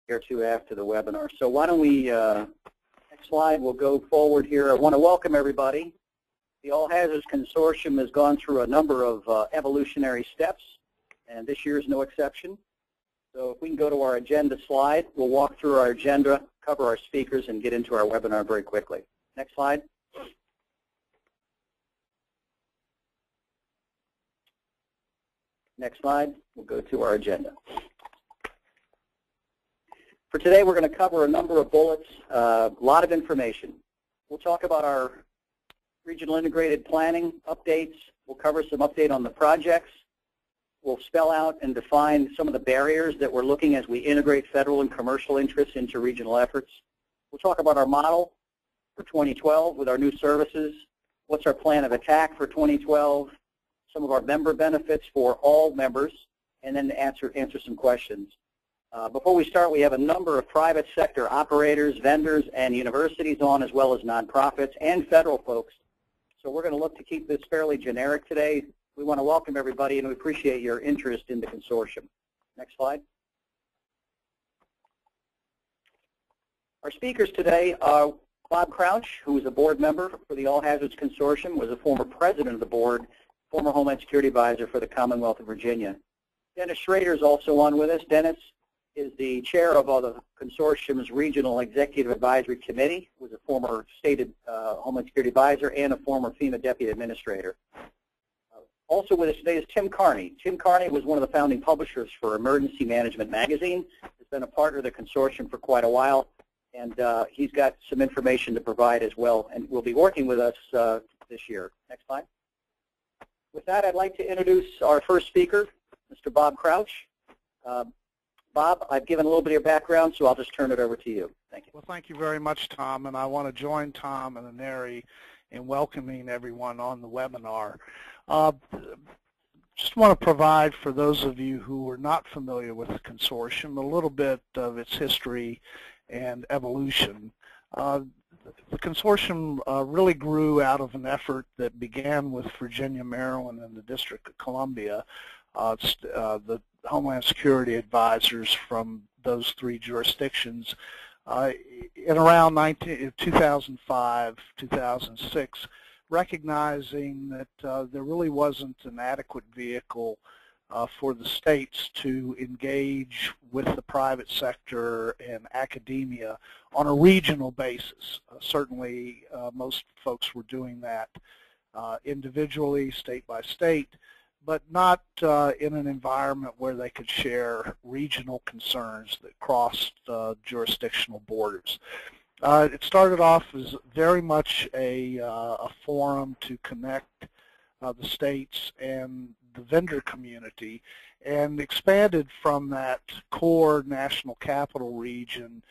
or two after the webinar. So why don't we, next slide, we'll go forward here. I want to welcome everybody. The All Hazards Consortium has gone through a number of evolutionary steps, and this year is no exception. So if we can go to our agenda slide, we'll walk through our agenda, cover our speakers, and get into our webinar very quickly. Next slide. Next slide, we'll go to our agenda. For today, we're going to cover a number of bullets, a lot of information. We'll talk about our regional integrated planning updates. We'll cover some update on the projects. We'll spell out and define some of the barriers that we're looking as we integrate federal and commercial interests into regional efforts. We'll talk about our model for 2012 with our new services. What's our plan of attack for 2012? Some of our member benefits for all members, and then answer some questions. Before we start, we have a number of private sector operators, vendors, and universities on, as well as nonprofits and federal folks. So we're going to look to keep this fairly generic today. We want to welcome everybody, and we appreciate your interest in the consortium. Next slide. Our speakers today are Bob Crouch, who is a board member for the All Hazards Consortium, was a former president of the board, former Homeland Security Advisor for the Commonwealth of Virginia. Dennis Schrader is also on with us. Dennis is the chair of the consortium's Regional Executive Advisory Committee, was a former state Homeland Security Advisor and a former FEMA Deputy Administrator. Also with us today is Tim Carney. Tim Carney was one of the founding publishers for Emergency Management Magazine. He's been a partner of the consortium for quite a while, and he's got some information to provide as well, and will be working with us this year. Next slide. With that, I'd like to introduce our first speaker, Mr. Bob Crouch. Bob, I've given a little bit of your background, so I'll just turn it over to you. Thank you. Well, thank you very much, Tom, and I want to join Tom and Aneri in welcoming everyone on the webinar. Just want to provide, for those of you who are not familiar with the consortium, a little bit of its history and evolution. The consortium really grew out of an effort that began with Virginia, Maryland, and the District of Columbia. The Homeland Security advisors from those three jurisdictions in around 2005, 2006, recognizing that there really wasn't an adequate vehicle for the states to engage with the private sector and academia on a regional basis. Certainly, most folks were doing that individually, state by state, but not in an environment where they could share regional concerns that crossed jurisdictional borders. It started off as very much a forum to connect the states and the vendor community, and expanded from that core national capital region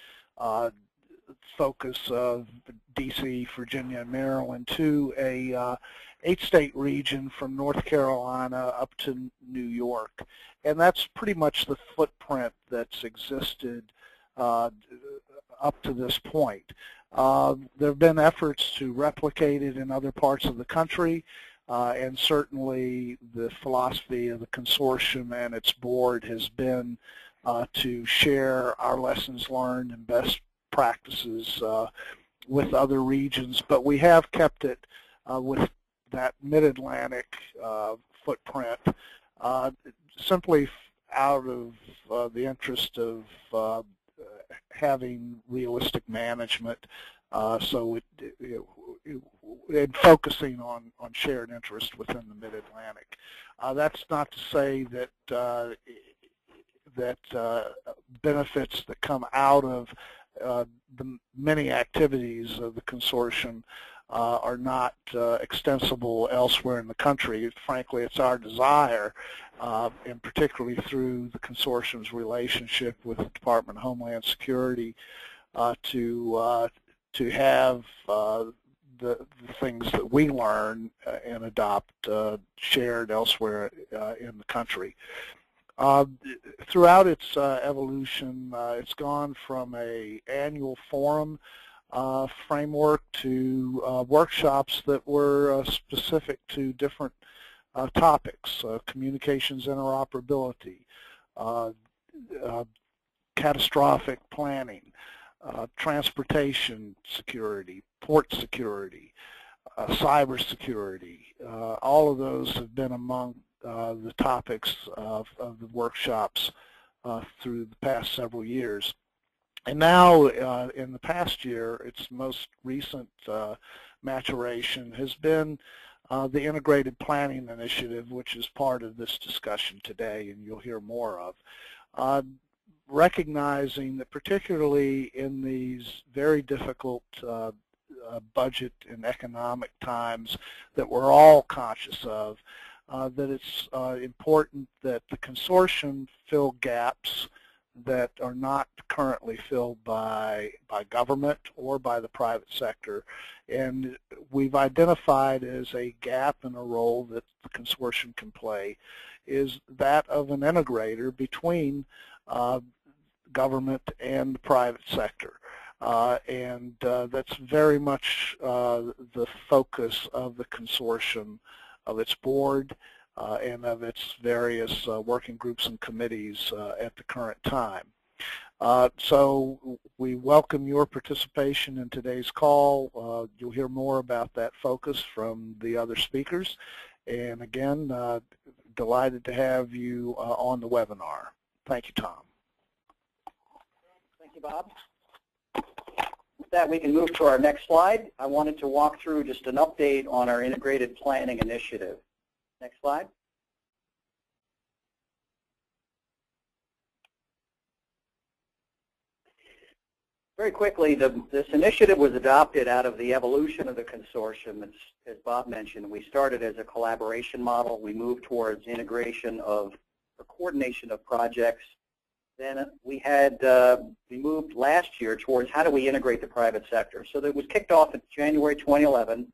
focus of DC, Virginia, and Maryland to a 8-state region from North Carolina up to New York. And that's pretty much the footprint that's existed up to this point. There have been efforts to replicate it in other parts of the country, and certainly the philosophy of the consortium and its board has been to share our lessons learned and best practices with other regions, but we have kept it with that mid-Atlantic footprint, simply out of the interest of having realistic management, so focusing on shared interest within the mid-Atlantic. That's not to say that benefits that come out of the many activities of the consortium are not extensible elsewhere in the country. Frankly, it's our desire, and particularly through the consortium's relationship with the Department of Homeland Security, to have the things that we learn and adopt shared elsewhere in the country. Throughout its evolution, it's gone from an annual forum framework to workshops that were specific to different topics, communications interoperability, catastrophic planning, transportation security, port security, cybersecurity. All of those have been among the topics of the workshops through the past several years. And now, in the past year, its most recent maturation has been the Integrated Planning Initiative, which is part of this discussion today, and you'll hear more of. Recognizing that particularly in these very difficult budget and economic times that we're all conscious of, that it's important that the consortium fill gaps that are not currently filled by government or by the private sector. And we've identified as a gap in a role that the consortium can play is that of an integrator between government and the private sector. That's very much the focus of the consortium, of its board, and of its various working groups and committees at the current time. So we welcome your participation in today's call. You'll hear more about that focus from the other speakers. And again, delighted to have you on the webinar. Thank you, Tom. Thank you, Bob. With that, we can move to our next slide. I wanted to walk through just an update on our Integrated Planning Initiative. Next slide. Very quickly, this initiative was adopted out of the evolution of the consortium. As Bob mentioned, we started as a collaboration model. We moved towards integration of or coordination of projects. Then we moved last year towards how do we integrate the private sector. So that was kicked off in January 2011,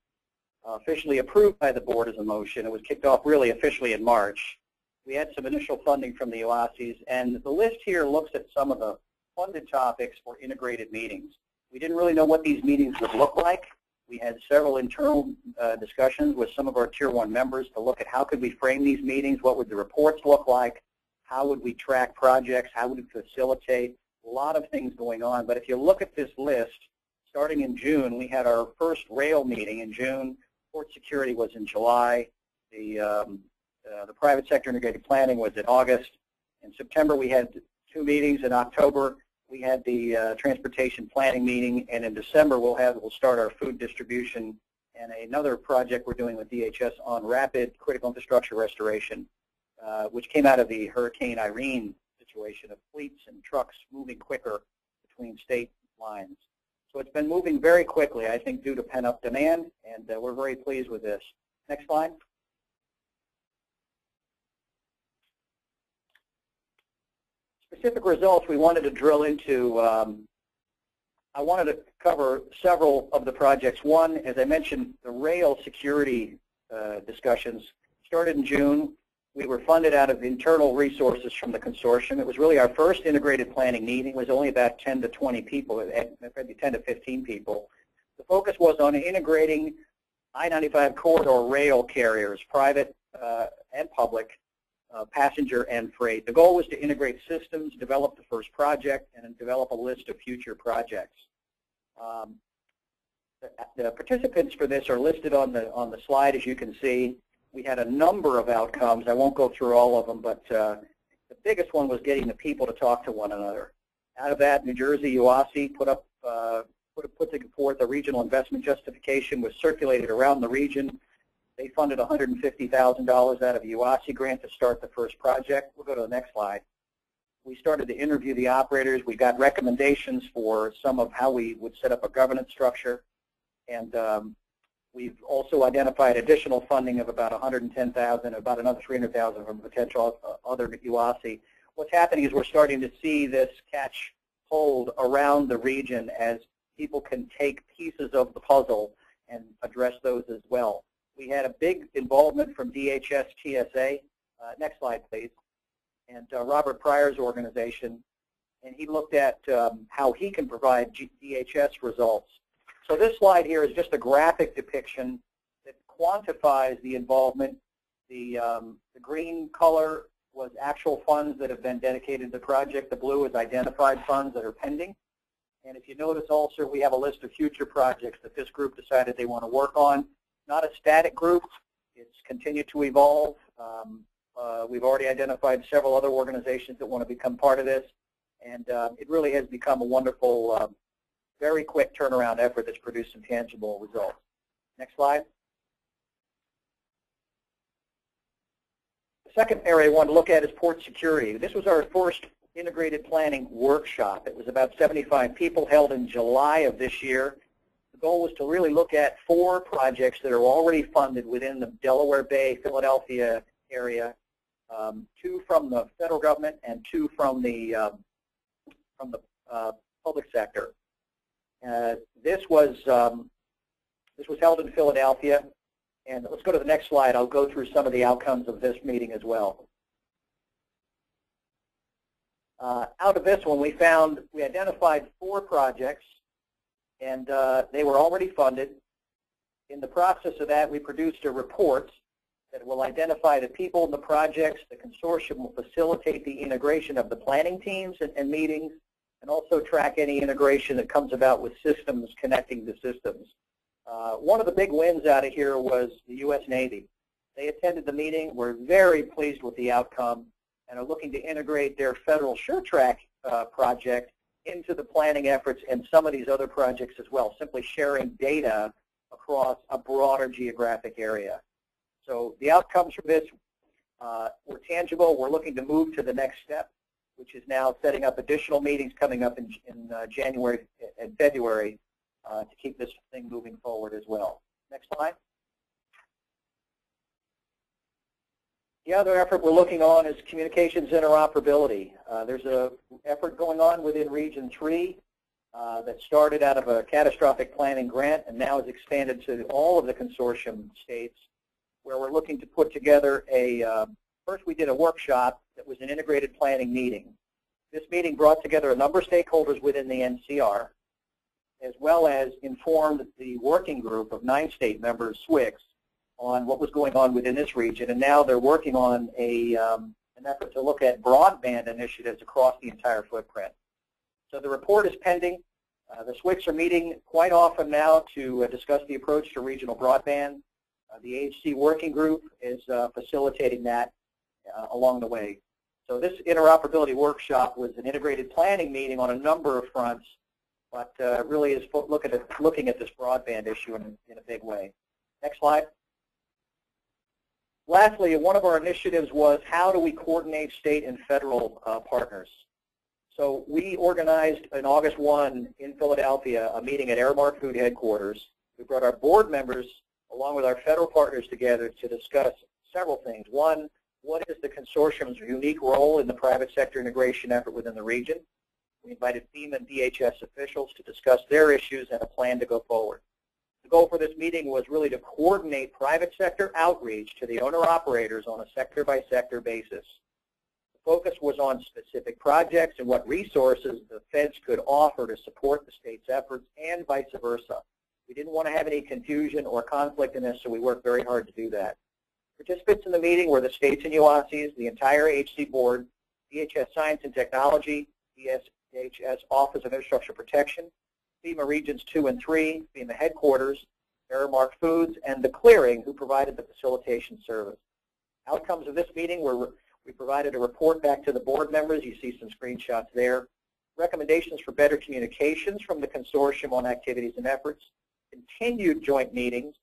officially approved by the board as a motion. It was kicked off really officially in March. We had some initial funding from the OASIs, and the list here looks at some of the funded topics for integrated meetings. We didn't really know what these meetings would look like. We had several internal discussions with some of our Tier 1 members to look at how could we frame these meetings, what would the reports look like, how would we track projects, how would we facilitate, a lot of things going on. But if you look at this list, starting in June, we had our first rail meeting in June. Port security was in July. The private sector integrated planning was in August. In September, we had 2 meetings. In October, we had the transportation planning meeting, and in December we'll start our food distribution and another project we're doing with DHS on rapid critical infrastructure restoration, which came out of the Hurricane Irene situation of fleets and trucks moving quicker between state lines. So it's been moving very quickly, I think, due to pent-up demand, and we're very pleased with this. Next slide. Specific results we wanted to drill into. I wanted to cover several of the projects. One, as I mentioned, the rail security discussions started in June. We were funded out of internal resources from the consortium. It was really our first integrated planning meeting. It was only about 10 to 20 people, maybe 10 to 15 people. The focus was on integrating I-95 corridor rail carriers, private and public, passenger and freight. The goal was to integrate systems, develop the first project, and develop a list of future projects. The participants for this are listed on the slide, as you can see. We had a number of outcomes. I won't go through all of them, but the biggest one was getting the people to talk to one another. Out of that, New Jersey UASI put forth a regional investment justification, was circulated around the region. They funded $150,000 out of a UASI grant to start the first project. We'll go to the next slide. We started to interview the operators. We got recommendations for some of how we would set up a governance structure. And we've also identified additional funding of about $110,000, about another $300,000 from potential other UASI. What's happening is we're starting to see this catch hold around the region as people can take pieces of the puzzle and address those as well. We had a big involvement from DHS TSA. Next slide, please. And Robert Pryor's organization, and he looked at how he can provide DHS results. So this slide here is just a graphic depiction that quantifies the involvement. The green color was actual funds that have been dedicated to the project. The blue is identified funds that are pending. And if you notice also, we have a list of future projects that this group decided they want to work on. Not a static group. It's continued to evolve. We've already identified several other organizations that want to become part of this. And it really has become a wonderful, very quick turnaround effort that's produced some tangible results. Next slide. The second area I want to look at is port security. This was our first integrated planning workshop. It was about 75 people, held in July of this year. The goal was to really look at 4 projects that are already funded within the Delaware Bay, Philadelphia area, 2 from the federal government and 2 from the public sector. This was held in Philadelphia. And let's go to the next slide. I'll go through some of the outcomes of this meeting as well. Out of this one, we identified 4 projects, and they were already funded. In the process of that, we produced a report that will identify the people in the projects. The consortium will facilitate the integration of the planning teams and meetings, and also track any integration that comes about with systems connecting the systems. One of the big wins out of here was the U.S. Navy. They attended the meeting, were very pleased with the outcome, and are looking to integrate their federal SureTrack project into the planning efforts and some of these other projects as well, simply sharing data across a broader geographic area. So the outcomes from this were tangible. We're looking to move to the next step, which is now setting up additional meetings coming up in January and February to keep this thing moving forward as well. Next slide. The other effort we're looking on is communications interoperability. There's an effort going on within Region 3 that started out of a catastrophic planning grant and now has expanded to all of the consortium states, where we're looking to put together first we did a workshop that was an integrated planning meeting. This meeting brought together a number of stakeholders within the NCR, as well as informed the working group of 9 state members, SWICs, on what was going on within this region. And now they're working on an effort to look at broadband initiatives across the entire footprint. So the report is pending. The SWICs are meeting quite often now to discuss the approach to regional broadband. The AHC working group is facilitating that along the way. So this interoperability workshop was an integrated planning meeting on a number of fronts, but really is looking at this broadband issue in a big way. Next slide. Lastly, one of our initiatives was how do we coordinate state and federal partners. So we organized on August 1 in Philadelphia a meeting at Aramark Food headquarters. We brought our board members along with our federal partners together to discuss several things. One, what is the consortium's unique role in the private sector integration effort within the region? We invited FEMA and DHS officials to discuss their issues and a plan to go forward. The goal for this meeting was really to coordinate private sector outreach to the owner-operators on a sector-by-sector basis. The focus was on specific projects and what resources the feds could offer to support the state's efforts and vice versa. We didn't want to have any confusion or conflict in this, so we worked very hard to do that. Participants in the meeting were the states and UASIs, the entire AHC board, DHS Science and Technology, DHS Office of Infrastructure Protection, FEMA Regions 2 and 3, FEMA Headquarters, Aramark Foods, and the Clearing, who provided the facilitation service. Outcomes of this meeting were we provided a report back to the board members. You see some screenshots there. Recommendations for better communications from the consortium on activities and efforts. Continued joint meetings.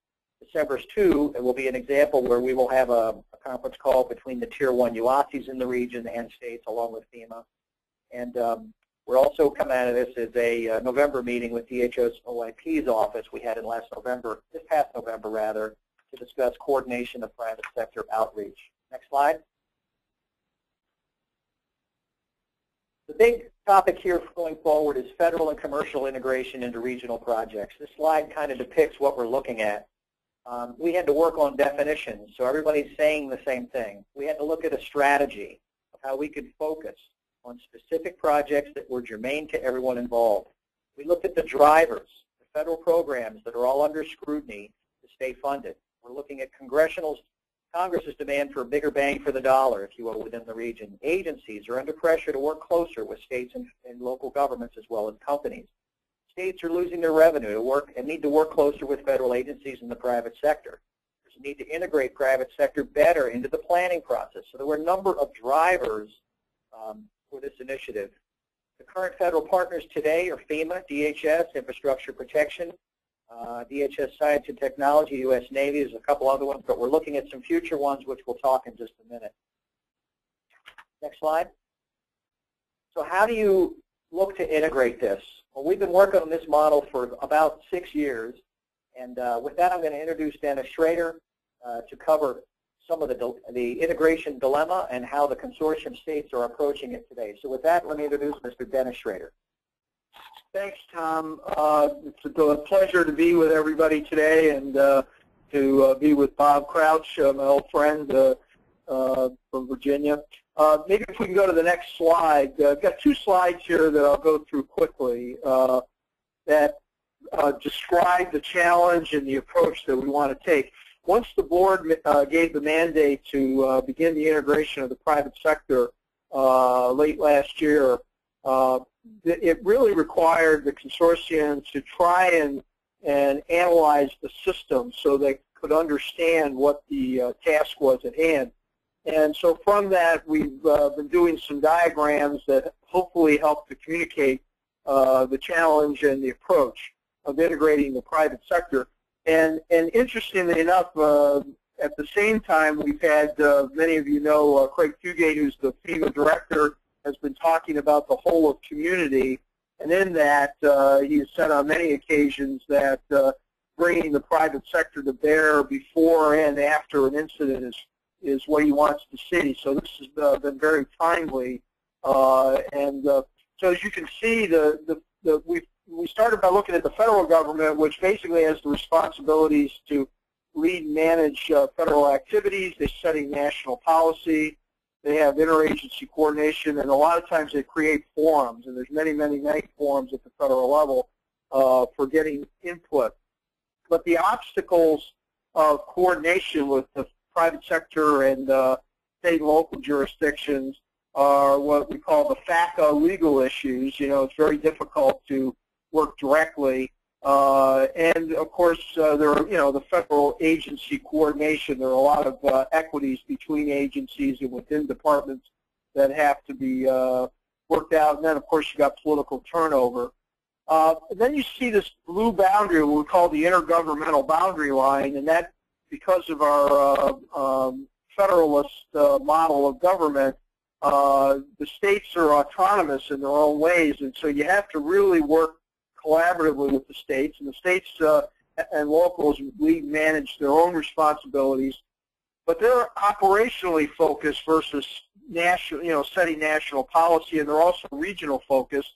December 2 will be an example where we will have a conference call between the Tier 1 UASIs in the region and states along with FEMA. And we're also coming out of this as a November meeting with DHS OIP's office we had in this past November rather, to discuss coordination of private sector outreach. Next slide. The big topic here going forward is federal and commercial integration into regional projects. This slide kind of depicts what we're looking at. We had to work on definitions, so everybody's saying the same thing. We had to look at a strategy of how we could focus on specific projects that were germane to everyone involved. We looked at the drivers, the federal programs that are all under scrutiny to stay funded. We're looking at congressional Congress's demand for a bigger bang for the dollar, if you will, within the region. Agencies are under pressure to work closer with states and local governments as well as companies. States are losing their revenue to work and need to work closer with federal agencies in the private sector. There's a need to integrate private sector better into the planning process. So there were a number of drivers for this initiative. The current federal partners today are FEMA, DHS, Infrastructure Protection, DHS Science and Technology, U.S. Navy. There's a couple other ones, but we're looking at some future ones, which we'll talk in just a minute. Next slide. So how do you look to integrate this? Well, we've been working on this model for about 6 years, and with that, I'm going to introduce Dennis Schrader to cover some of the integration dilemma and how the consortium states are approaching it today. So with that, let me introduce Mr. Dennis Schrader. Thanks, Tom. It's a pleasure to be with everybody today and to be with Bob Crouch, my old friend from Virginia. Maybe if we can go to the next slide. I've got 2 slides here that I'll go through quickly that describe the challenge and the approach that we want to take. Once the board gave the mandate to begin the integration of the private sector late last year, it really required the consortium to try and analyze the system so they could understand what the task was at hand. And so from that, we've been doing some diagrams that hopefully help to communicate the challenge and the approach of integrating the private sector. And interestingly enough, at the same time, we've had, many of you know, Craig Fugate, who's the FEMA director, has been talking about the whole of community. And in that, he has said on many occasions that bringing the private sector to bear before and after an incident is what he wants to see. So this has been very timely. So as you can see, we started by looking at the federal government, which basically has the responsibilities to lead and manage federal activities. They're setting national policy. They have interagency coordination, and a lot of times they create forums, and there's many, many, many forums at the federal level for getting input. But the obstacles of coordination with the private sector and state and local jurisdictions are what we call the FACA legal issues. You know, it's very difficult to work directly. And of course, there are, the federal agency coordination. There are a lot of equities between agencies and within departments that have to be worked out. And then, of course, you've got political turnover. And then you see this blue boundary, what we call the intergovernmental boundary line, and that, because of our federalist model of government, the states are autonomous in their own ways, and so you have to really work collaboratively with the states, and the states and locals lead manage their own responsibilities, but they're operationally focused versus national, setting national policy, and they're also regional focused.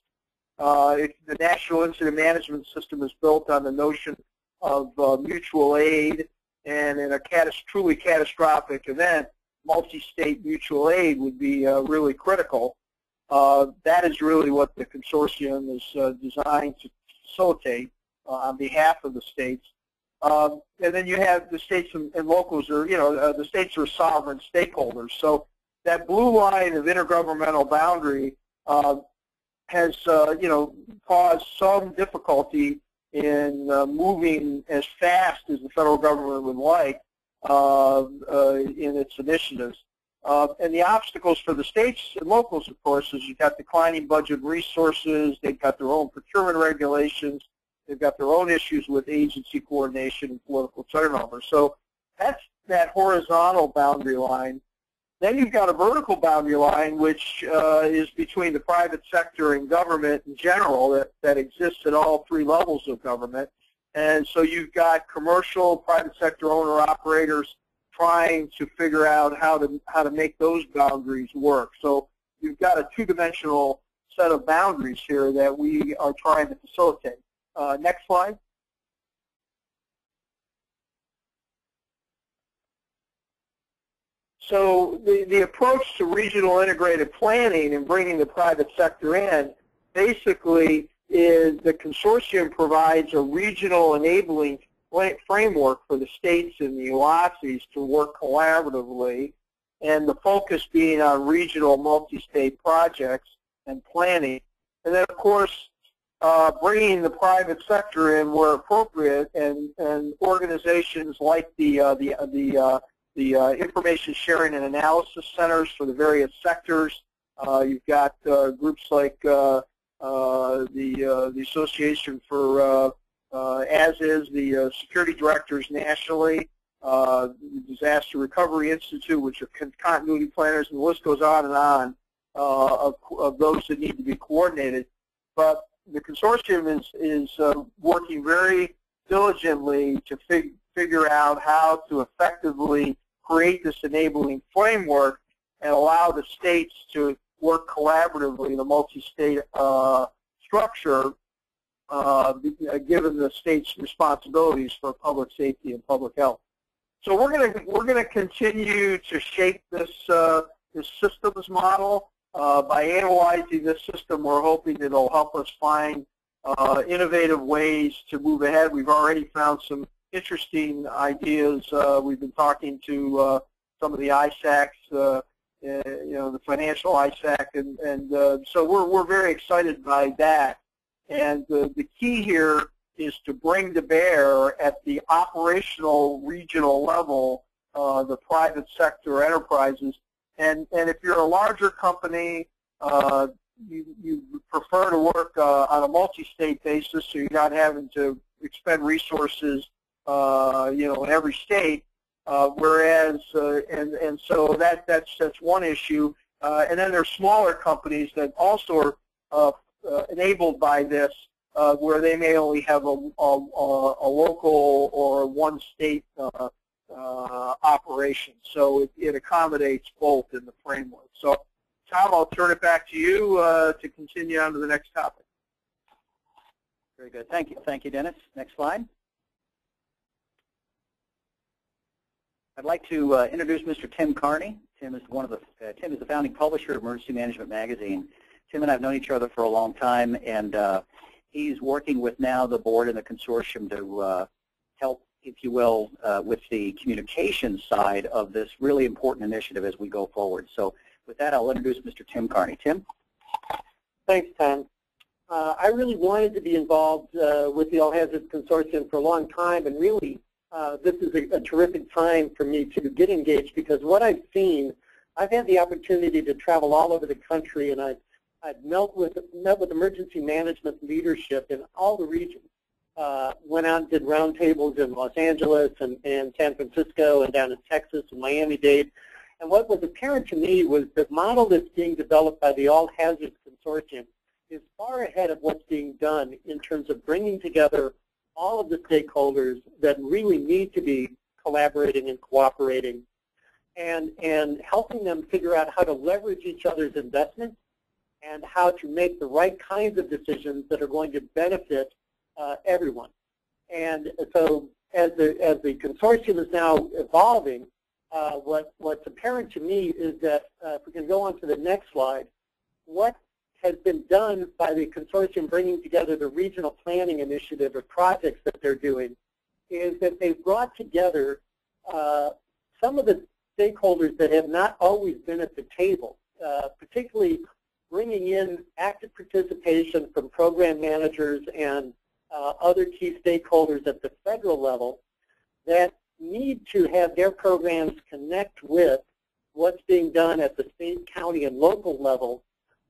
The National Incident Management System is built on the notion of mutual aid, and in a truly catastrophic event, multi-state mutual aid would be really critical. That is really what the consortium is designed to facilitate on behalf of the states. And then you have the states and locals are, the states are sovereign stakeholders. So that blue line of intergovernmental boundary has, caused some difficulty in moving as fast as the federal government would like in its initiatives. And the obstacles for the states and locals, of course, is you've got declining budget resources, they've got their own procurement regulations, they've got their own issues with agency coordination and political turnover. So that's that horizontal boundary line. Then you've got a vertical boundary line, which is between the private sector and government in general that exists at all 3 levels of government. And so you've got commercial, private sector owner-operators trying to figure out how to make those boundaries work. So you've got a 2-dimensional set of boundaries here that we are trying to facilitate. Next slide. So the approach to regional integrated planning and bringing the private sector in basically is the consortium provides a regional enabling framework for the states and the UASIs to work collaboratively, and the focus being on regional multi-state projects and planning. And then, of course, bringing the private sector in where appropriate, and organizations like the information sharing and analysis centers for the various sectors. You've got groups like the Association for as is the security directors nationally, the Disaster Recovery Institute, which are continuity planners, and the list goes on and on of those that need to be coordinated. But the consortium is working very diligently to figure out how to effectively create this enabling framework and allow the states to work collaboratively in a multi-state structure, given the state's responsibilities for public safety and public health. So we're gonna continue to shape this this systems model. By analyzing this system, we're hoping it'll help us find innovative ways to move ahead. We've already found some interesting ideas. We've been talking to some of the ISACs, the financial ISAC, and so we're very excited by that. And the key here is to bring to bear at the operational regional level the private sector enterprises. And if you're a larger company, you prefer to work on a multi-state basis, so you're not having to expend resources, in every state. Whereas, and so that's one issue. And then there's smaller companies that also are enabled by this, where they may only have a local or one state operation. So it accommodates both in the framework. So, Tom, I'll turn it back to you to continue on to the next topic. Very good. Thank you. Thank you, Dennis. Next slide. I'd like to introduce Mr. Tim Carney. Tim is Tim is the founding publisher of Emergency Management Magazine. Tim and I have known each other for a long time, and he's working with now the board and the consortium to help, if you will, with the communication side of this really important initiative as we go forward. So with that, I'll introduce Mr. Tim Carney. Tim? Thanks, Tom. I really wanted to be involved with the All Hazards Consortium for a long time, and really this is a terrific time for me to get engaged, because what I've seen, I've had the opportunity to travel all over the country, and I've met with emergency management leadership in all the regions. Went out and did roundtables in Los Angeles and San Francisco and down in Texas and Miami-Dade. And what was apparent to me was the model that's being developed by the All Hazards Consortium is far ahead of what's being done in terms of bringing together all of the stakeholders that really need to be collaborating and cooperating, and helping them figure out how to leverage each other's investments and how to make the right kinds of decisions that are going to benefit everyone. And so as the consortium is now evolving, what's apparent to me is that, if we can go on to the next slide, what has been done by the consortium bringing together the regional planning initiative or projects that they're doing is that they've brought together some of the stakeholders that have not always been at the table, particularly bringing in active participation from program managers and other key stakeholders at the federal level that need to have their programs connect with what's being done at the state, county, and local level,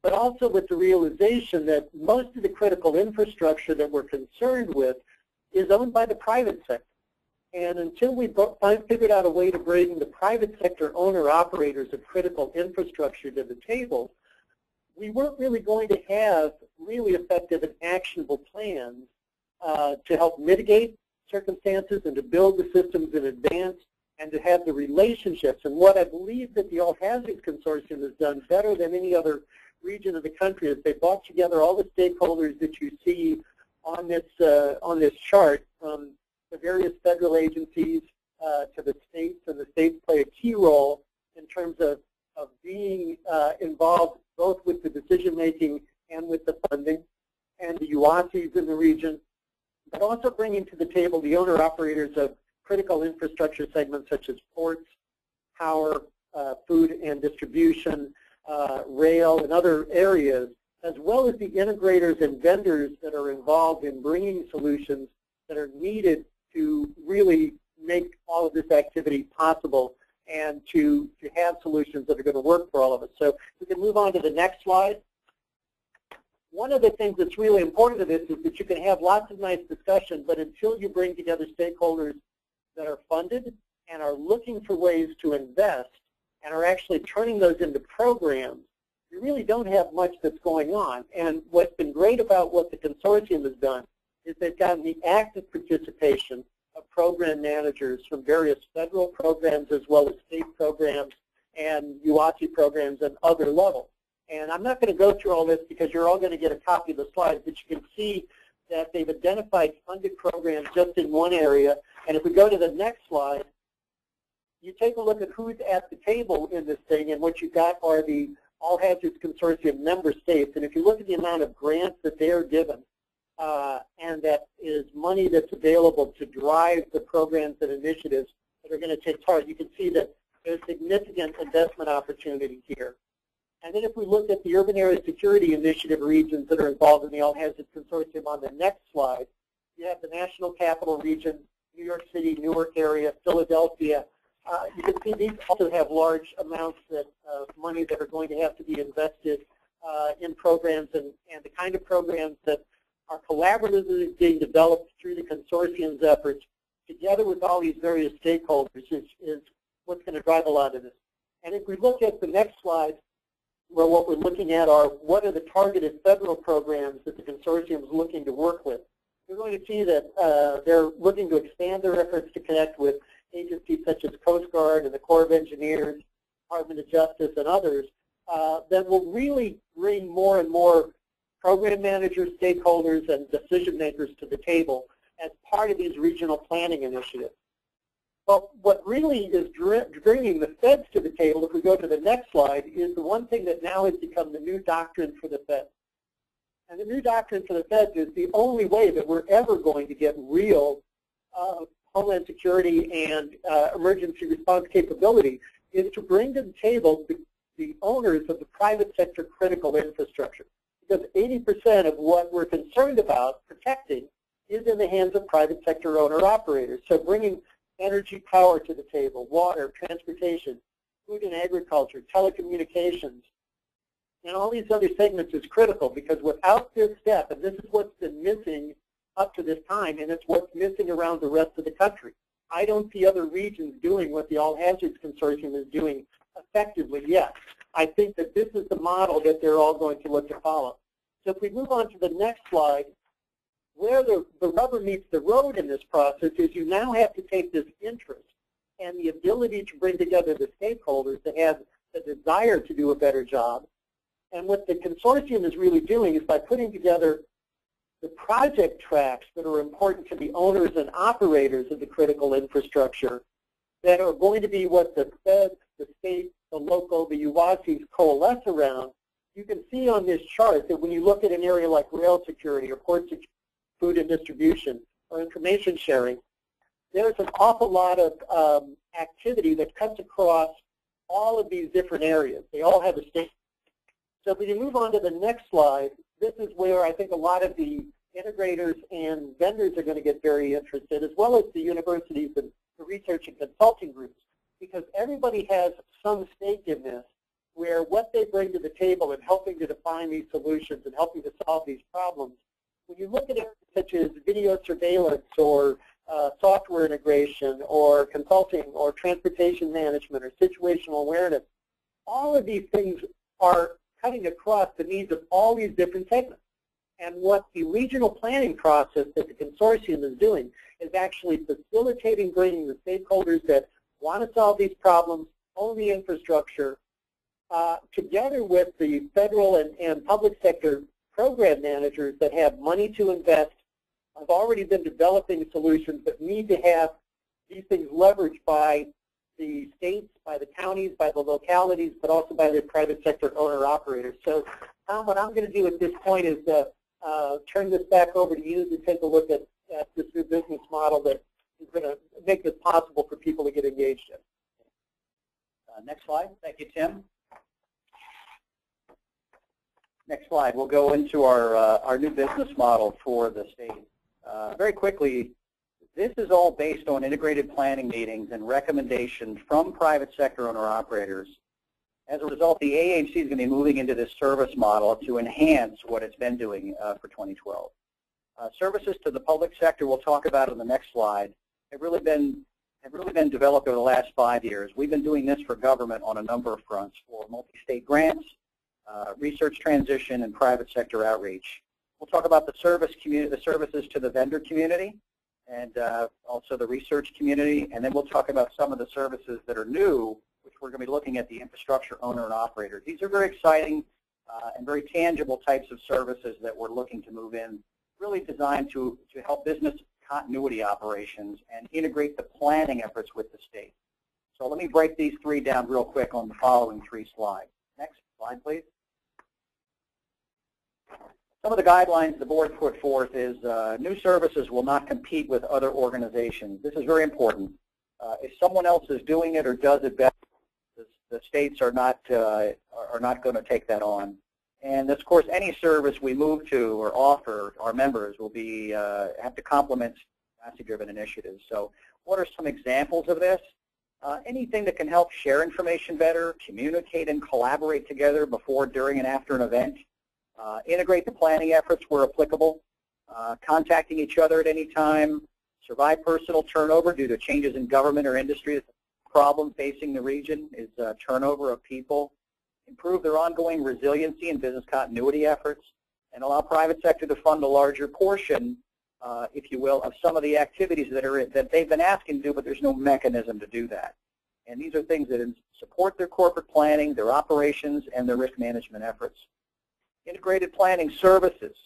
but also with the realization that most of the critical infrastructure that we're concerned with is owned by the private sector. And until we figured out a way to bring the private sector owner-operators of critical infrastructure to the table, we weren't really going to have really effective and actionable plans to help mitigate circumstances and to build the systems in advance and to have the relationships. And what I believe that the All Hazards Consortium has done better than any other region of the country is they brought together all the stakeholders that you see on this chart, from the various federal agencies to the states, and the states play a key role in terms of being involved both with the decision making and with the funding, and the UASIs in the region. but also bringing to the table the owner-operators of critical infrastructure segments such as ports, power, food and distribution, rail, and other areas, as well as the integrators and vendors that are involved in bringing solutions that are needed to really make all of this activity possible and to have solutions that are going to work for all of us. So we can move on to the next slide. One of the things that's really important to this is that you can have lots of nice discussion, but until you bring together stakeholders that are funded and are looking for ways to invest and are actually turning those into programs, you really don't have much that's going on. And what's been great about what the consortium has done is they've gotten the active participation of program managers from various federal programs as well as state programs and UASI programs and other levels. And I'm not going to go through all this because you're all going to get a copy of the slides, but you can see that they've identified funded programs just in one area. And if we go to the next slide, you take a look at who's at the table in this thing, and what you've got are the All Hazards Consortium member states. And if you look at the amount of grants that they are given, and that is money that's available to drive the programs and initiatives that are going to take part, you can see that there's significant investment opportunity here. And then if we look at the Urban Area Security Initiative regions that are involved in the All Hazards Consortium on the next slide, you have the National Capital Region, New York City, Newark area, Philadelphia. You can see these also have large amounts of money that are going to have to be invested in programs, and the kind of programs that are collaboratively being developed through the consortium's efforts together with all these various stakeholders is what's going to drive a lot of this. And if we look at the next slide, well, what we're looking at are what are the targeted federal programs that the consortium is looking to work with. You're going to see that they're looking to expand their efforts to connect with agencies such as Coast Guard and the Corps of Engineers, Department of Justice, and others that will really bring more and more program managers, stakeholders, and decision makers to the table as part of these regional planning initiatives. But what really is bringing the feds to the table, if we go to the next slide, is the one thing that now has become the new doctrine for the feds. And the new doctrine for the feds is the only way that we're ever going to get real homeland security and emergency response capability is to bring to the table the owners of the private sector critical infrastructure. Because 80% of what we're concerned about protecting is in the hands of private sector owner-operators. So bringing energy power to the table, water, transportation, food and agriculture, telecommunications, and all these other segments is critical, because without this step, and this is what's been missing up to this time, and it's what's missing around the rest of the country. I don't see other regions doing what the All Hazards Consortium is doing effectively yet. I think that this is the model that they're all going to look to follow. So if we move on to the next slide, where the rubber meets the road in this process is you now have to take this interest and the ability to bring together the stakeholders that have the desire to do a better job. And what the consortium is really doing is by putting together the project tracks that are important to the owners and operators of the critical infrastructure that are going to be what the feds, the state, the local, the UASIs coalesce around. You can see on this chart that when you look at an area like rail security or port security, food and distribution, or information sharing, there's an awful lot of activity that cuts across all of these different areas. They all have a stake. So if we can move on to the next slide, this is where I think a lot of the integrators and vendors are going to get very interested, as well as the universities and the research and consulting groups, because everybody has some stake in this, where what they bring to the table in helping to define these solutions and helping to solve these problems. When you look at areas such as video surveillance or software integration or consulting or transportation management or situational awareness, all of these things are cutting across the needs of all these different segments. And what the regional planning process that the consortium is doing is actually facilitating bringing the stakeholders that want to solve these problems, own the infrastructure, together with the federal and public sector program managers that have money to invest, have already been developing solutions, but need to have these things leveraged by the states, by the counties, by the localities, but also by the private sector owner-operators. So, Tom, what I'm going to do at this point is turn this back over to you to take a look at at this new business model that is going to make this possible for people to get engaged in. Next slide. Thank you, Tim. Next slide. We'll go into our new business model for the state. Very quickly, this is all based on integrated planning meetings and recommendations from private sector owner-operators. As a result, the AHC is going to be moving into this service model to enhance what it's been doing for 2012. Services to the public sector we'll talk about on the next slide have really been developed over the last 5 years. We've been doing this for government on a number of fronts for multi-state grants, research transition, and private sector outreach. We'll talk about the services to the vendor community and also the research community, and then we'll talk about some of the services that are new, which we're going to be looking at the infrastructure owner and operator. These are very exciting and very tangible types of services that we're looking to move in, really designed to help business continuity operations and integrate the planning efforts with the state. So let me break these three down real quick on the following 3 slides. Next slide, please. Some of the guidelines the board put forth is new services will not compete with other organizations. This is very important. If someone else is doing it or does it better, the states are not going to take that on. And of course, any service we move to or offer our members will be have to complement capacity-driven initiatives. So, what are some examples of this? Anything that can help share information better, communicate and collaborate together before, during, and after an event. Integrate the planning efforts where applicable. Contacting each other at any time. Survive personal turnover due to changes in government or industry. The problem facing the region is turnover of people. Improve their ongoing resiliency and business continuity efforts, and allow private sector to fund a larger portion, if you will, of some of the activities that they've been asking to do, but there's no mechanism to do that. And these are things that support their corporate planning, their operations, and their risk management efforts. Integrated planning services.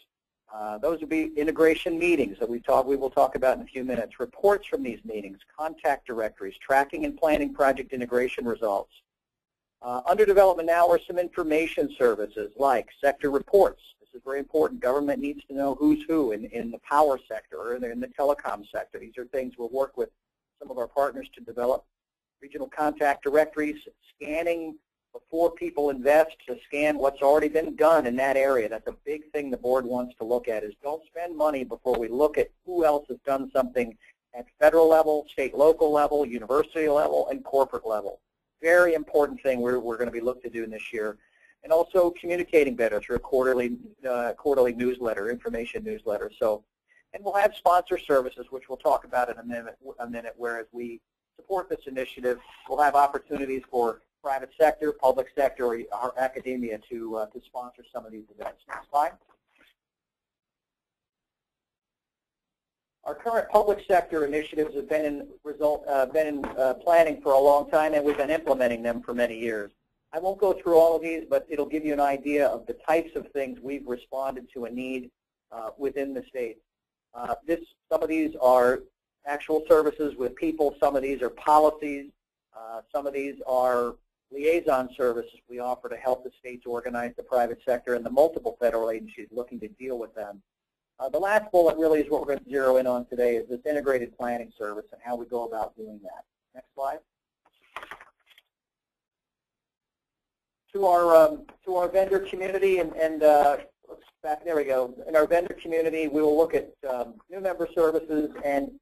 Those would be integration meetings that we will talk about in a few minutes. Reports from these meetings, contact directories, tracking and planning project integration results. Under development now are some information services like sector reports. This is very important. Government needs to know who's who in the power sector or in the telecom sector. These are things we'll work with some of our partners to develop. Regional contact directories, scanning before people invest to scan what's already been done in that area. That's a big thing the board wants to look at, is don't spend money before we look at who else has done something at federal level, state, local level, university level, and corporate level. Very important thing we're going to be looking to do this year. And also communicating better through a quarterly newsletter, information newsletter. So, and we'll have sponsor services, which we'll talk about in a minute, where as we support this initiative, we'll have opportunities for private sector, public sector, or our academia to sponsor some of these events. Next slide. Our current public sector initiatives have been in planning for a long time, and we've been implementing them for many years. I won't go through all of these, but it'll give you an idea of the types of things we've responded to a need within the state. Some of these are actual services with people. Some of these are policies. Some of these are liaison services we offer to help the states organize the private sector and the multiple federal agencies looking to deal with them. The last bullet really is what we're going to zero in on today, is this integrated planning service and how we go about doing that. Next slide. To our vendor community and back there we go. In our vendor community, we will look at new member services, and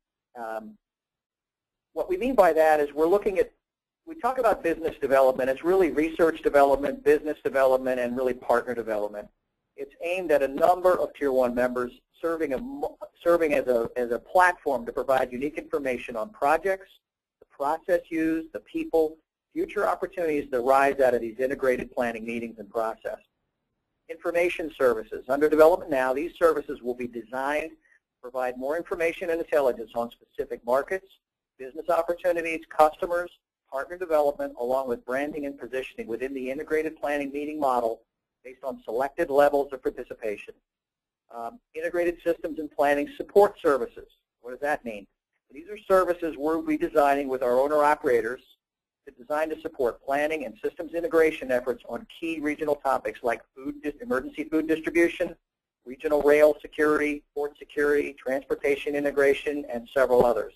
what we mean by that is we're looking at, we talk about business development. It's really research development, business development, and really partner development. It's aimed at a number of Tier 1 members, serving as a platform to provide unique information on projects, the process used, the people, future opportunities that arise out of these integrated planning meetings and process. Information services. Under development now, these services will be designed to provide more information and intelligence on specific markets, business opportunities, customers, partner development, along with branding and positioning within the integrated planning meeting model based on selected levels of participation. Integrated systems and planning support services. What does that mean? These are services we'll be designing with our owner-operators designed to support planning and systems integration efforts on key regional topics like emergency food distribution, regional rail security, port security, transportation integration, and several others.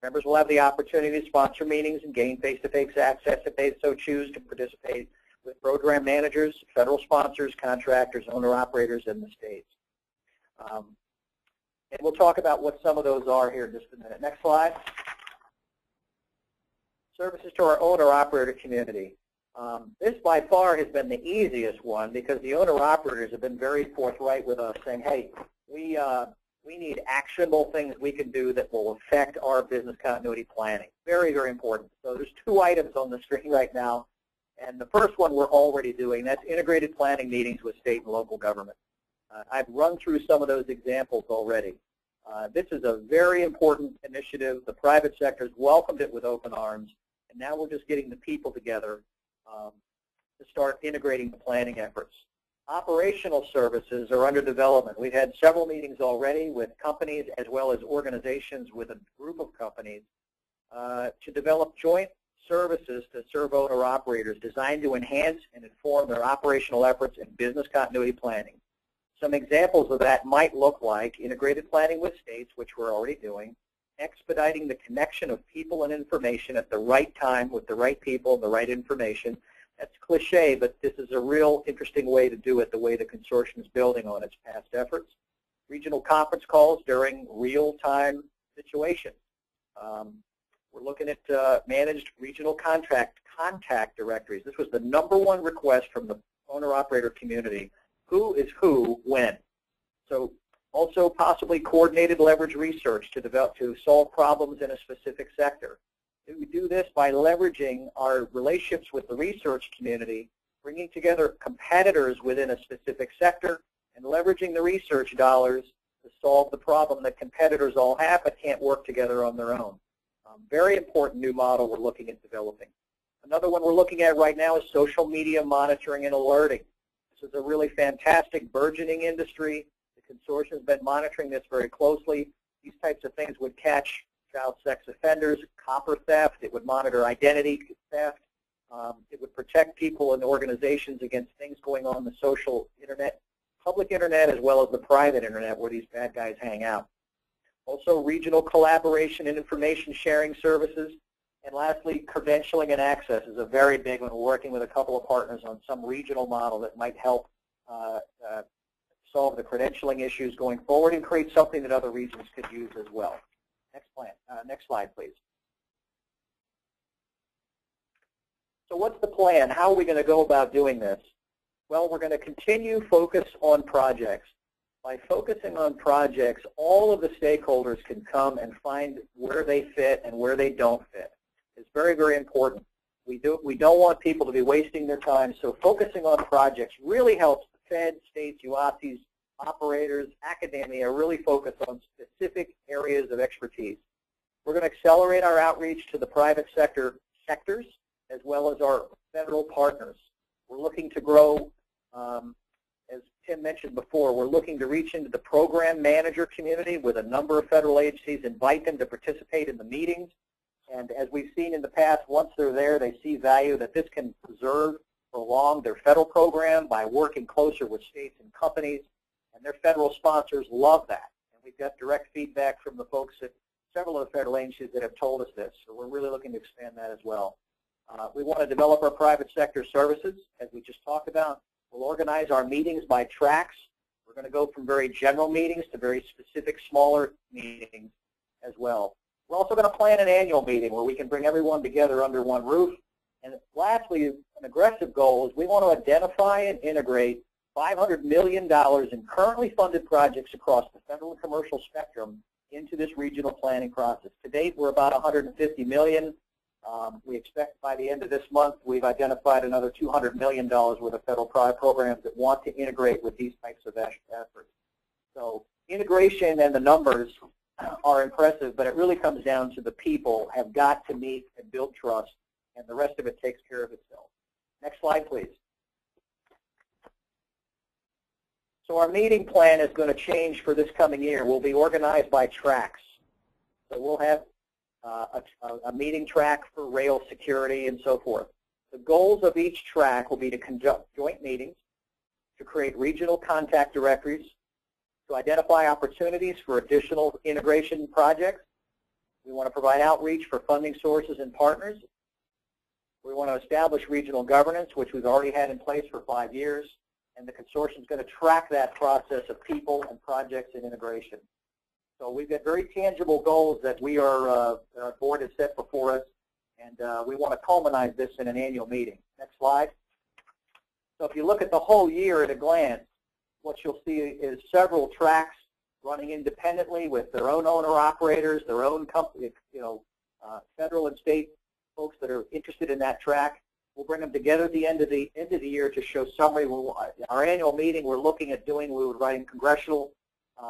Members will have the opportunity to sponsor meetings and gain face-to-face access if they so choose to participate with program managers, federal sponsors, contractors, owner-operators in the states. And we'll talk about what some of those are here in just a minute. Next slide. Services to our owner-operator community. This by far has been the easiest one because the owner-operators have been very forthright with us saying, hey, we need actionable things we can do that will affect our business continuity planning. Very, very important. So there's 2 items on the screen right now. And the first one we're already doing, that's integrated planning meetings with state and local government. I've run through some of those examples already. This is a very important initiative. The private sector's welcomed it with open arms, and now we're just getting the people together to start integrating the planning efforts. Operational services are under development. We've had several meetings already with companies as well as organizations with a group of companies to develop joint services to serve owner-operators designed to enhance and inform their operational efforts in business continuity planning. Some examples of that might look like integrated planning with states, which we're already doing, expediting the connection of people and information at the right time with the right people and the right information. That's cliche, but this is a real interesting way to do it, the way the consortium is building on its past efforts. Regional conference calls during real-time situations. We're looking at managed regional contact directories. This was the #1 request from the owner-operator community. Who is who, when? So also possibly coordinated leverage research to solve problems in a specific sector. We do this by leveraging our relationships with the research community, bringing together competitors within a specific sector, and leveraging the research dollars to solve the problem that competitors all have but can't work together on their own. Very important new model we're looking at developing. Another one we're looking at right now is social media monitoring and alerting. This is a really fantastic burgeoning industry. The consortium has been monitoring this very closely. These types of things would catch child sex offenders, copper theft. It would monitor identity theft. It would protect people and organizations against things going on in the social internet, public internet, as well as the private internet where these bad guys hang out. Also, regional collaboration and information sharing services. And lastly, credentialing and access is a very big one. We're working with a couple of partners on some regional model that might help solve the credentialing issues going forward and create something that other regions could use as well. Next slide, please. So what's the plan? How are we going to go about doing this? Well, we're going to continue focus on projects. By focusing on projects, all of the stakeholders can come and find where they fit and where they don't fit. It's very, very important. We don't want people to be wasting their time, so focusing on projects really helps the Fed, states, UASIs, operators, academia really focus on specific areas of expertise. We're going to accelerate our outreach to the private sectors as well as our federal partners. We're looking to grow, as Tim mentioned before, we're looking to reach into the program manager community with a number of federal agencies, invite them to participate in the meetings. And as we've seen in the past, once they're there, they see value that this can preserve, prolong their federal program by working closer with states and companies. And their federal sponsors love that. And we've got direct feedback from the folks at several of the federal agencies that have told us this. So we're really looking to expand that as well. We want to develop our private sector services, as we just talked about. We'll organize our meetings by tracks. We're going to go from very general meetings to very specific, smaller meetings as well. We're also going to plan an annual meeting where we can bring everyone together under one roof. And lastly, an aggressive goal is we want to identify and integrate $500 million in currently funded projects across the federal and commercial spectrum into this regional planning process. To date, we're about $150 million. We expect by the end of this month, we've identified another $200 million worth of federal programs that want to integrate with these types of efforts. So integration and the numbers are impressive, but it really comes down to the people have got to meet and build trust, and the rest of it takes care of itself. Next slide, please. So our meeting plan is going to change for this coming year. We'll be organized by tracks. So we'll have a meeting track for rail security and so forth. The goals of each track will be to conduct joint meetings, to create regional contact directories, to identify opportunities for additional integration projects. We want to provide outreach for funding sources and partners. We want to establish regional governance, which we've already had in place for 5 years, and the consortium is going to track that process of people and projects and integration. So we've got very tangible goals that our board has set before us, and we want to culminate this in an annual meeting. Next slide. So if you look at the whole year at a glance, what you'll see is several tracks running independently with their own owner-operators, their own company, federal and state folks that are interested in that track. We'll bring them together at the end of the year to show summary. Our annual meeting, we're looking at we would invite in congressional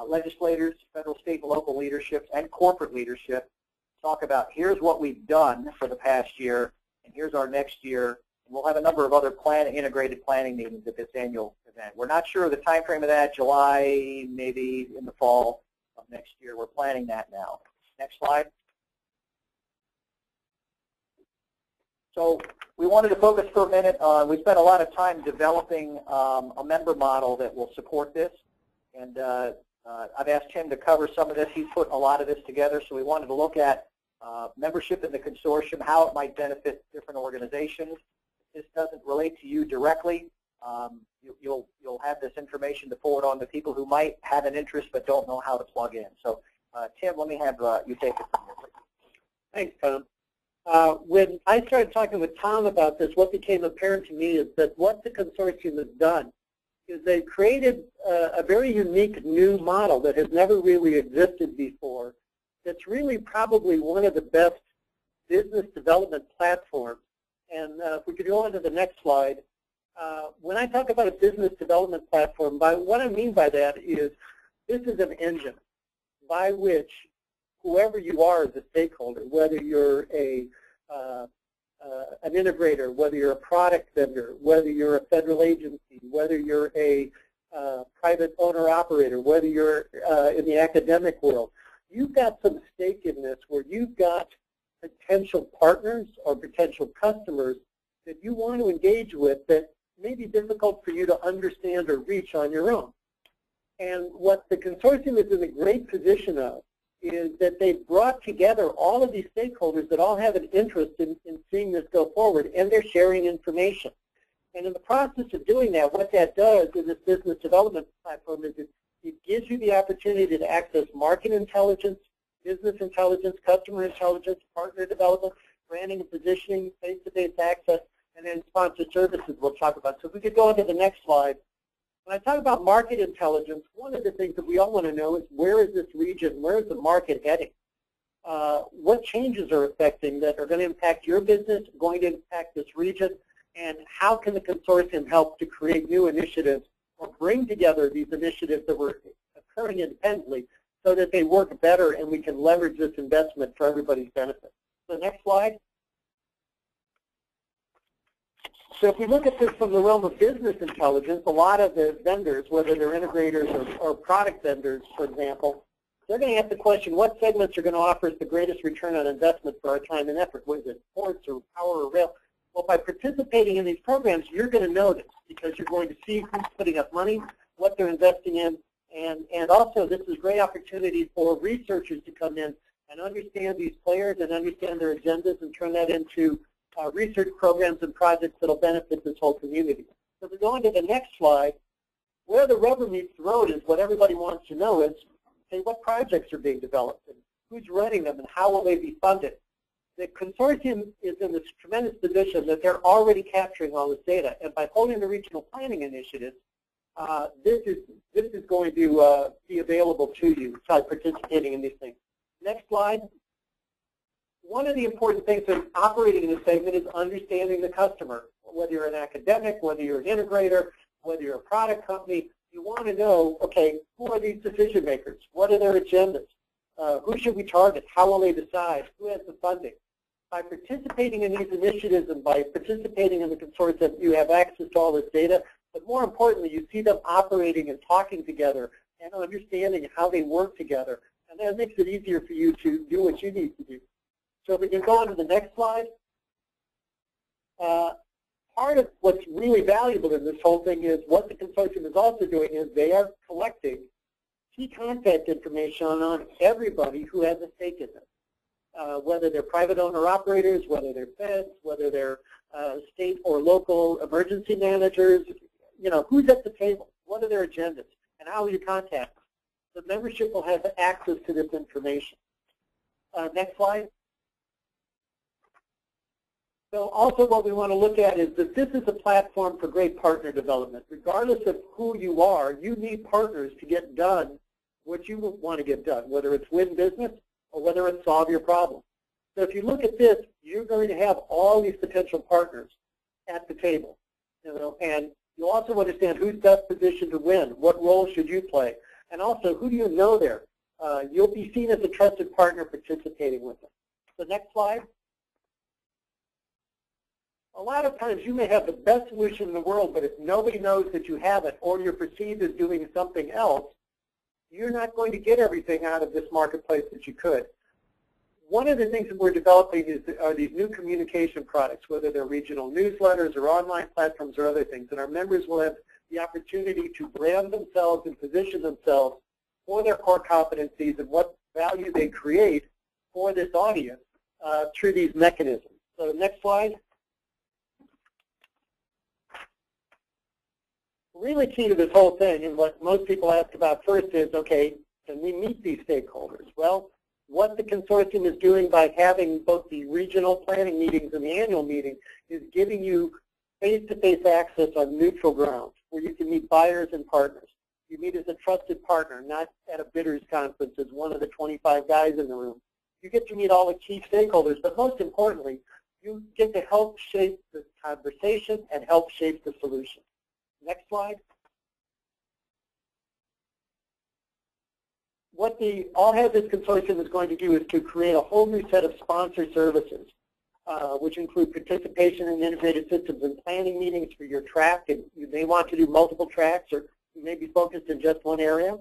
legislators, federal, state, and local leadership, and corporate leadership. Talk about here's what we've done for the past year, and here's our next year. And we'll have a number of other integrated planning meetings at this annual event. We're not sure of the time frame of that, July, maybe in the fall of next year. We're planning that now. Next slide. So we wanted to focus for a minute on, we spent a lot of time developing a member model that will support this. And I've asked him to cover some of this. He's put a lot of this together. So we wanted to look at membership in the consortium, how it might benefit different organizations. This doesn't relate to you directly. You'll have this information to forward on to people who might have an interest but don't know how to plug in. So Tim, let me have you take it from here. Thanks, Tom. When I started talking with Tom about this, what became apparent to me is that what the consortium has done is they've created a very unique new model that has never really existed before. That's really probably one of the best business development platforms. And if we could go on to the next slide, when I talk about a business development platform, what I mean by that is this is an engine by which whoever you are as a stakeholder, whether you're an integrator, whether you're a product vendor, whether you're a federal agency, whether you're a private owner-operator, whether you're in the academic world, you've got some stake in this where you've got potential partners or potential customers that you want to engage with that may be difficult for you to understand or reach on your own. And what the consortium is in a great position of is that they've brought together all of these stakeholders that all have an interest in seeing this go forward, and they're sharing information. And in the process of doing that, what that does in this business development platform is it gives you the opportunity to access market intelligence, business intelligence, customer intelligence, partner development, branding and positioning, face-to-face access, and then sponsored services we'll talk about. So if we could go on to the next slide. When I talk about market intelligence, one of the things that we all want to know is where is this region, where is the market heading? What changes are affecting that are going to impact your business, going to impact this region, and how can the consortium help to create new initiatives or bring together these initiatives that were occurring independently so that they work better and we can leverage this investment for everybody's benefit. So next slide. So if you look at this from the realm of business intelligence, a lot of the vendors, whether they're integrators or product vendors, for example, they're going to ask the question, what segments are going to offer us the greatest return on investment for our time and effort? What is it, ports or power or rail? Well, by participating in these programs, you're going to know this because you're going to see who's putting up money, what they're investing in, and also this is a great opportunity for researchers to come in and understand these players and understand their agendas and turn that into research programs and projects that will benefit this whole community. So if we go on to the next slide, where the rubber meets the road is what everybody wants to know is, okay, what projects are being developed and who's running them and how will they be funded? The consortium is in this tremendous position that they're already capturing all this data, and by holding the regional planning initiatives, this is going to be available to you by participating in these things. Next slide. One of the important things in operating in this segment is understanding the customer. Whether you're an academic, whether you're an integrator, whether you're a product company, you want to know, okay, who are these decision makers? What are their agendas? Who should we target? How will they decide? Who has the funding? By participating in these initiatives and by participating in the consortium, you have access to all this data, but more importantly, you see them operating and talking together and understanding how they work together, and that makes it easier for you to do what you need to do. So if we can go on to the next slide. Part of what's really valuable in this whole thing is what the consortium is also doing is they are collecting key contact information on everybody who has a stake in this, whether they're private owner-operators, whether they're feds, whether they're state or local emergency managers, you know, who's at the table, what are their agendas, and how will you contact them. The membership will have access to this information. Next slide. So also what we want to look at is that this is a platform for great partner development. Regardless of who you are, you need partners to get done what you want to get done, whether it's win business or whether it's solve your problem. So if you look at this, you're going to have all these potential partners at the table. You know, and you'll also understand who's best positioned to win, what role should you play, and also who do you know there. You'll be seen as a trusted partner participating with them. So next slide. A lot of times you may have the best solution in the world, but if nobody knows that you have it or you're perceived as doing something else, you're not going to get everything out of this marketplace that you could. One of the things that we're developing are these new communication products, whether they're regional newsletters or online platforms or other things, and our members will have the opportunity to brand themselves and position themselves for their core competencies and what value they create for this audience through these mechanisms. So next slide. Really key to this whole thing, and what most people ask about first is, okay, can we meet these stakeholders? Well, what the consortium is doing by having both the regional planning meetings and the annual meeting is giving you face-to-face access on neutral grounds where you can meet buyers and partners. You meet as a trusted partner, not at a bidders conference as one of the 25 guys in the room. You get to meet all the key stakeholders, but most importantly, you get to help shape the conversation and help shape the solution. Next slide. What the All Hazards Consortium is going to do is to create a whole new set of sponsor services, which include participation in integrated systems and planning meetings for your track. And you may want to do multiple tracks, or you may be focused in just one area.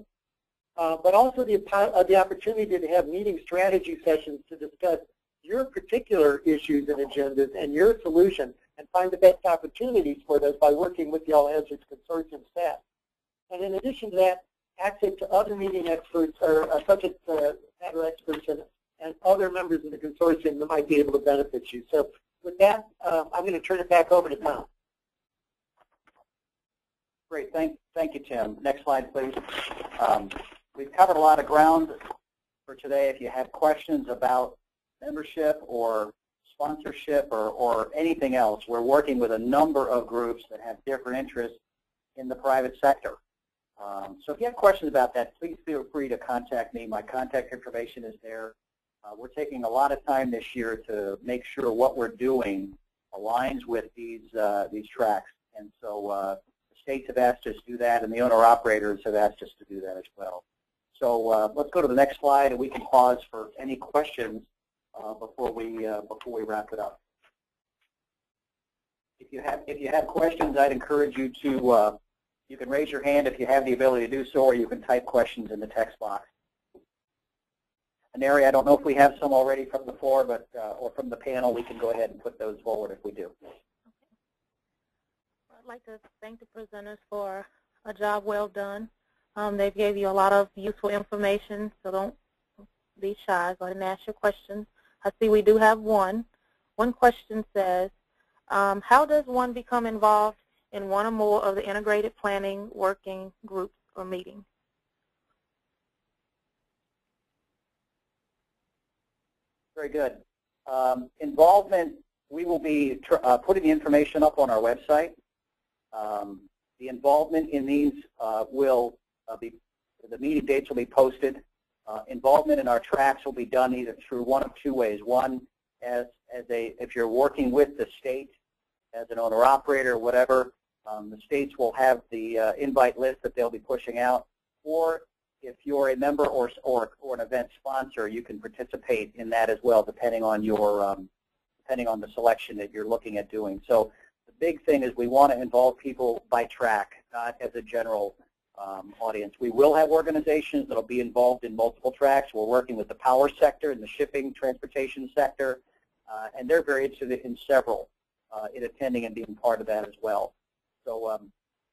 But also the opportunity to have meeting strategy sessions to discuss your particular issues and agendas and your solution, and find the best opportunities for those by working with the All Hazards Consortium staff. And in addition to that, access to other meeting experts or subject matter experts and other members of the consortium that might be able to benefit you. So with that, I'm going to turn it back over to Tom. Great. Thank you, Tim. Next slide, please. We've covered a lot of ground for today. If you have questions about membership or sponsorship or anything else, we're working with a number of groups that have different interests in the private sector. So if you have questions about that, please feel free to contact me. My contact information is there. We're taking a lot of time this year to make sure what we're doing aligns with these tracks. And so the states have asked us to do that, and the owner-operators have asked us to do that as well. So let's go to the next slide, and we can pause for any questions before we wrap it up. If you have questions, I'd encourage you to you can raise your hand if you have the ability to do so, or you can type questions in the text box. Neri, I don't know if we have some already from the floor, but or from the panel, we can go ahead and put those forward if we do. Okay. I'd like to thank the presenters for a job well done. They gave you a lot of useful information, so don't be shy. Go ahead and ask your questions. I see we do have one. One question says, how does one become involved in one or more of the integrated planning working groups or meetings? Very good. Involvement, we will be putting the information up on our website. The involvement in these will be, the meeting dates will be posted. Involvement in our tracks will be done either through one of two ways. One, if you're working with the state as an owner-operator or whatever, the states will have the invite list that they'll be pushing out. Or if you're a member or an event sponsor, you can participate in that as well, depending on your depending on the selection that you're looking at doing. So the big thing is we want to involve people by track, not as a general audience. We will have organizations that will be involved in multiple tracks. We're working with the power sector and the shipping transportation sector, and they're very interested in several, in attending and being part of that as well. So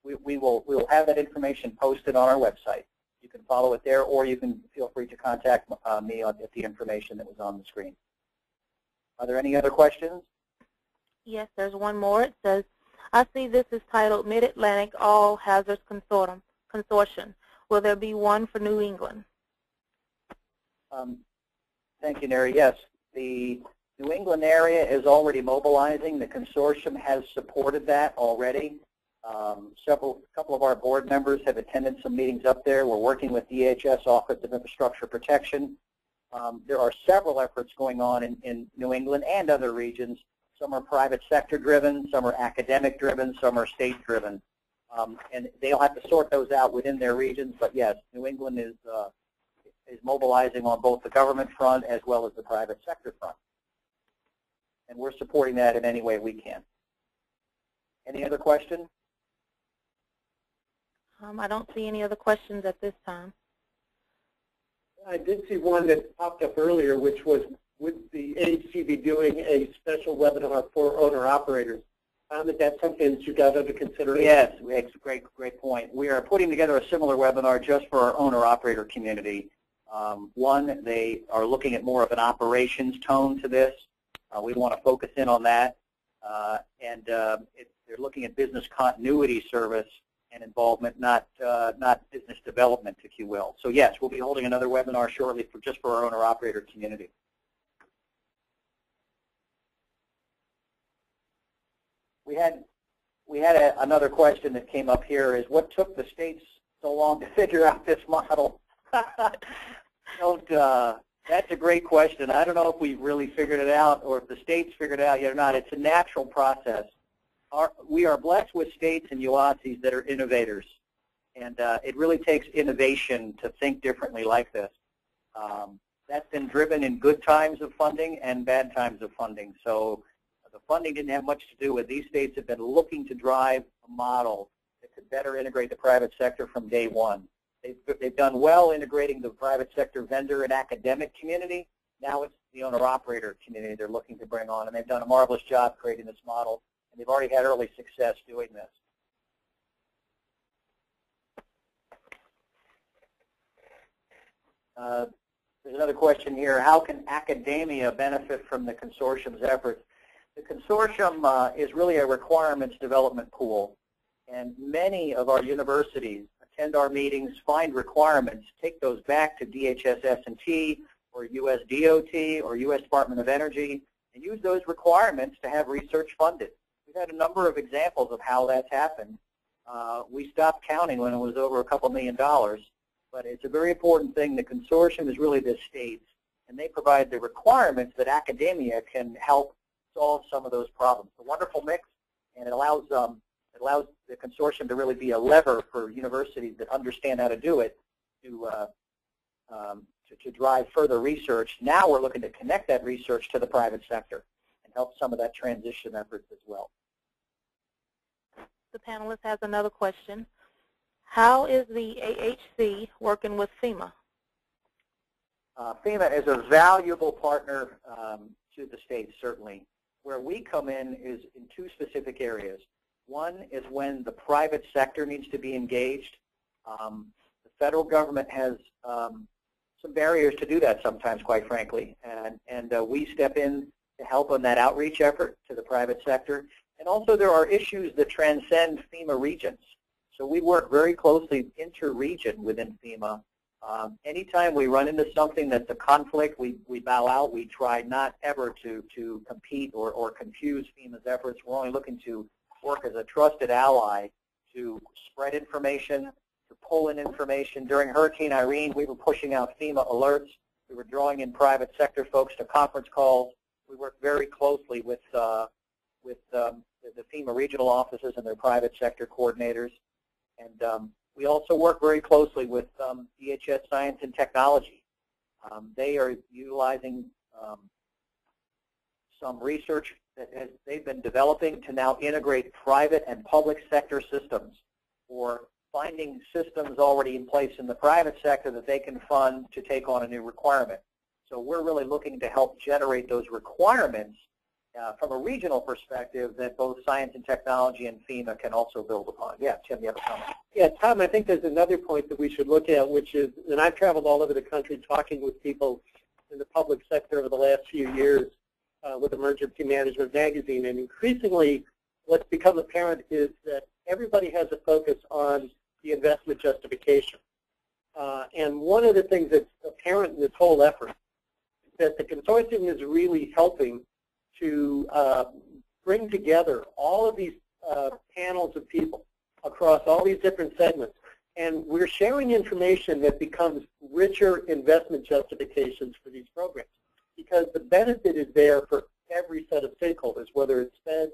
we will have that information posted on our website. You can follow it there, or you can feel free to contact me at the information that was on the screen. Are there any other questions? Yes, there's one more. It says, I see this is titled Mid-Atlantic All Hazards Consortium. Will there be one for New England? Thank you, Neri. Yes, the New England area is already mobilizing. The consortium has supported that already. A couple of our board members have attended some meetings up there. We're working with DHS Office of Infrastructure Protection. There are several efforts going on in New England and other regions. Some are private sector driven, some are academic driven, some are state driven. And they'll have to sort those out within their regions. But yes, New England is mobilizing on both the government front as well as the private sector front. And we're supporting that in any way we can. Any other questions? I don't see any other questions at this time. I did see one that popped up earlier, which was, would the AHC be doing a special webinar for owner-operators? That that's something that you got under consideration? Yes, it's a great point. We are putting together a similar webinar just for our owner-operator community. One, they are looking at more of an operations tone to this. We want to focus in on that. They're looking at business continuity service and involvement, not business development, if you will. So yes, we'll be holding another webinar shortly just for our owner-operator community. We had another question that came up here: is what took the states so long to figure out this model? That's a great question. I don't know if we've really figured it out or if the states figured it out yet or not. It's a natural process. We are blessed with states and UASIs that are innovators, and it really takes innovation to think differently like this. That's been driven in good times of funding and bad times of funding. So the funding didn't have much to do with. These states have been looking to drive a model that could better integrate the private sector from day one. They've done well integrating the private sector vendor and academic community. Now it's the owner-operator community they're looking to bring on, and they've done a marvelous job creating this model, and they've already had early success doing this. There's another question here: how can academia benefit from the consortium's efforts? The consortium is really a requirements development pool, and many of our universities attend our meetings, find requirements, take those back to DHS S&T or US DOT or US Department of Energy, and use those requirements to have research funded. We've had a number of examples of how that's happened. We stopped counting when it was over a couple $1 million, but it's a very important thing. The consortium is really the states, and they provide the requirements that academia can help solve some of those problems. It's a wonderful mix, and it allows the consortium to really be a lever for universities that understand how to do it to drive further research. Now we're looking to connect that research to the private sector and help some of that transition efforts as well. The panelist has another question. How is the AHC working with FEMA? FEMA is a valuable partner to the states, certainly. Where we come in is in two specific areas. One is when the private sector needs to be engaged. The federal government has some barriers to do that sometimes, quite frankly, and we step in to help on that outreach effort to the private sector. And also there are issues that transcend FEMA regions. So we work very closely inter-region within FEMA. Anytime we run into something that's a conflict, we bow out. We try not ever to compete or confuse FEMA's efforts. We're only looking to work as a trusted ally to spread information, to pull in information. During Hurricane Irene, we were pushing out FEMA alerts. We were drawing in private sector folks to conference calls. We worked very closely with the FEMA regional offices and their private sector coordinators. And we also work very closely with DHS Science and Technology. They are utilizing some research that they've been developing to now integrate private and public sector systems, or finding systems already in place in the private sector that they can fund to take on a new requirement. So we're really looking to help generate those requirements from a regional perspective that both science and technology and FEMA can also build upon. Yeah, Tim, you have a comment? Yeah, Tom, I think there's another point that we should look at, which is, and I've traveled all over the country talking with people in the public sector over the last few years with Emergency Management Magazine, and increasingly what's become apparent is that everybody has a focus on the investment justification. And one of the things that's apparent in this whole effort is that the consortium is really helping to bring together all of these panels of people across all these different segments. And we're sharing information that becomes richer investment justifications for these programs, because the benefit is there for every set of stakeholders, whether it's feds,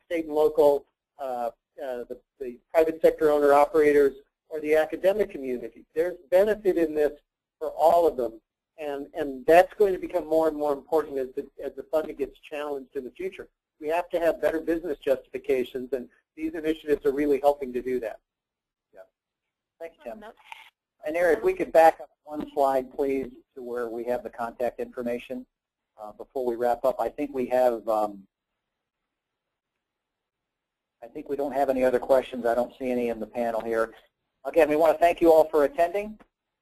state and local, the private sector owner-operators, or the academic community. There's benefit in this for all of them. And that's going to become more and more important as the funding gets challenged in the future. We have to have better business justifications, and these initiatives are really helping to do that. Yeah. Thanks, Tim. And Eric, if we could back up one slide, please, to where we have the contact information before we wrap up. I think we have. I think we don't have any other questions. I don't see any in the panel here. Again, we want to thank you all for attending.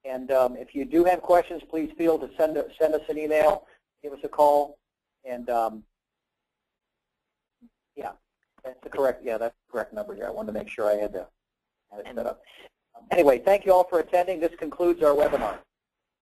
And if you do have questions, please feel to send us an email, give us a call, and yeah, that's the correct number here. I wanted to make sure I had it set up. Anyway, thank you all for attending. This concludes our webinar.